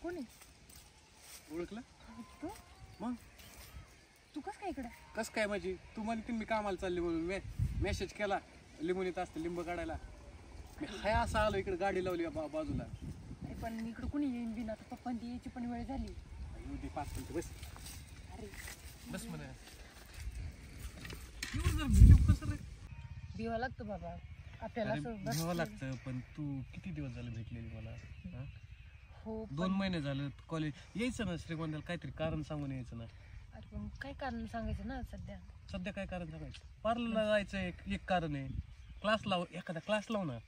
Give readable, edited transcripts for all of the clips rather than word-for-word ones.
कोण आहे? ओळखलं तू मग? तू कस काय इकडे? कस काय माझी तू म्हणते मी कामाला चालली म्हणून मेसेज केला लिंबूनीत असते लिंब काढायला. मी हाय असं आलो इकडे गाडी लावली बाजूला. पण इकडे कोणी येईन बिन आता पप्पा ती यायची पण वेळ झाली. येऊ दे 5 मिनिटं बस. अरे बस म्हणा एवढं जर भिलीव कसं रे? भिवा लागतं बाबा आपल्याला असं भिवावं लागतं. पण तू किती दिवस झाले भेटलेली मला? हो 2 महिने झालं कॉलेज यायचं ना श्रीगोंद्याला काहीतरी कारण सांगून यायचं ना. अरे पण काय कारण सांगायचं ना सध्या काय कारण सांगायचं? पार्लरला जायचं एक कारण आहे. क्लास लाव एखादा क्लास लाव ना.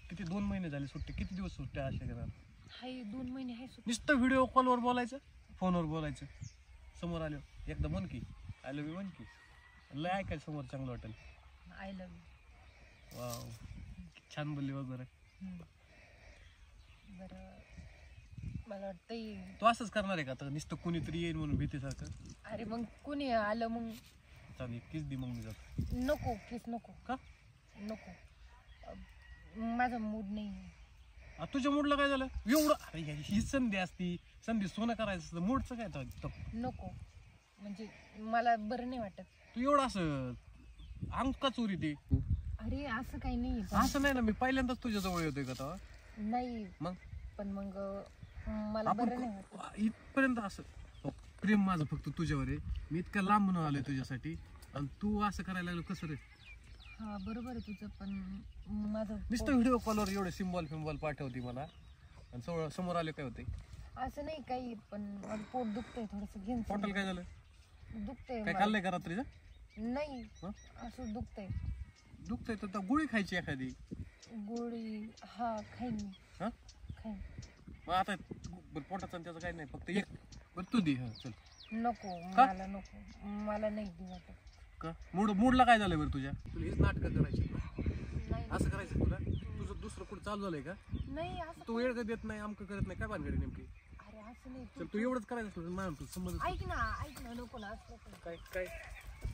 किती 2 महिने झाले सुट्टी किती दिवस सुट्ट्या अशा घेणार? हाय 2 महिने आहे नुसतं व्हिडिओ कॉलवर बोलायचं फोनवर बोलायचं. समोर आलो एकदा म्हण की आय लव्ह यू म्हण की लय ऐकायला समोर चांगलं वाटेल. I love you. वाव छान बोलली वगैरे. बरं मला वाटतं तू असंच करणार आहे का आता नुसतं कुणीतरी येईल म्हणून भीतीसारखं? अरे मग कुणी आलं मग चालेल किस दे मग मी जातो. नको किस नको का नको माझा मूड नाही. तुझ्या मूडला काय झालं एवढं? अरे ही संधी असती संधी सोनं करायचं मूडचं काय नको म्हणजे मला बरं नाही वाटत. तू एवढं असं अंग का चोरी ते? अरे असं काही नाही. असं नाही ना मी पहिल्यांदाच तुझ्या जवळ येतोय का तेव्हा? नाही मग पण मग मला बरं नाही वाटत. इथपर्यंत असं प्रेम माझं फक्त तुझ्यावर आहे. मी इतक्या लांबून आलोय तुझ्यासाठी आणि तू असं करायला लागलो कसं रे? हा बरोबर आहे तुझं पण माझं नुसतं व्हिडिओ कॉलवर एवढे सिम्बॉल पाठवते मला आणि समोर आले काय होते? असं नाही काही पण माझं पोट दुखतंय थोडंसं घेऊन. पोटाला काय झालं? दुखतंय काय खाल्लंय का रात्रीचं? नाही असं दुखतंय. दुखतंय तर गोळी खायची एखादी. गोळी हा खाईन मी. हा खाईन. मग आता पोटाचं त्याचं काही नाही फक्त एक बरं तू दे. हा चल. नको मला नको मला नाही दे वाटत. का मूडला काय झालंय बरं तुझ्या? तुला हेच नाटकं करायची नाही असं करायचं तुला? तुझं दुसरं कुठं चालू झालंय का? नाही असं तू वेळ देत नाही आमकं करत नाही काय भानगडी नेमकी? अरे असं नाही. चल तू एवढंच करायचं असलं मॅम तू समज. ऐक ना नको ना असं नको. काय काय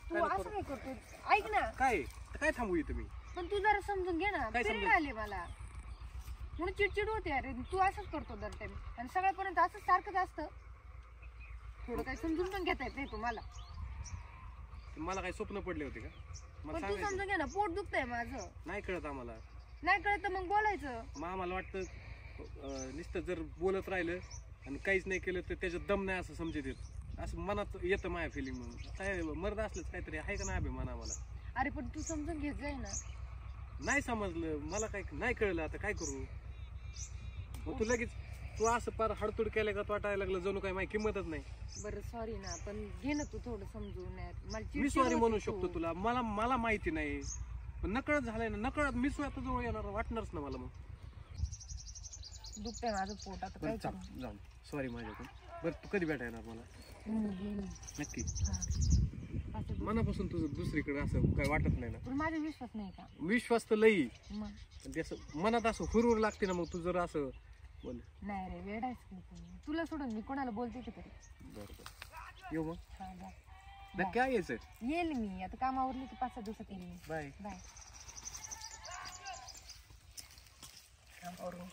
तू असं काय करतो? ऐक ना काय काय थांबू इथं मी? पण तू जरा समजून घे ना. काय पिरियड समजून? आले मला म्हणून चिडचिड होते. अरे तू असंच करतो दर टाइम आणि सगळ्यापर्यंत असंच सारखंच असतं. थोडं काही समजून पण घेता येत नाही तुम्हाला. मला काय स्वप्न पडले होते का? मला पण तू सांगायचं समजून घे ना. पोट दुखतंय माझं. नाही कळत आम्हाला. नाही कळत तर मग बोलायचं. मग आम्हाला वाटतं नुसतं जर बोलत राहिलं आणि काहीच नाही केलं तर त्याच्यात दम नाही असं समजत येत. असं मनात येतं माझ्या फिलिंग म्हणून काय मर्द असलंच काहीतरी आहे का नाही अभिमान आम्हाला? अरे पण तू समजून घेत जाय ना. नाही समजलं मला काय नाही कळलं आता काय करू? मग तू लगेच तू असं पार हडतूड केलं का वाटायला लागलं जणू काय माझी किंमतच नाही. बरं सॉरी ना पण घे ना तू थोडं समजून. मी सॉरी म्हणू शकतो तुला मला माहिती नाही पण नकळत झालंय ना. नकळत मी स्वतः जवळ येणार वाटणारच ना मला. मग दुखतंय माझं पोट आता काय करू? जाऊन सॉरी माझ्याकडून. बरं तू कधी भेटायला येणार मला? नक्की मनापासून तुझं दुसरीकडे असं काय वाटत नाही ना? पण माझा विश्वास नाही का? विश्वास तर लई मग ते असं मनात असं हुरहुर लागते ना. मग तू जर असं बोल. नाही रे वेळ आहेस तुला सोडून मी कोणाला बोलते ते तरी. बरं येऊ मग. हा जा. नक्की काय यायचं? येईल मी आता कामावरली की 5-6 दिवसात येईल. Bye bye. कामावरून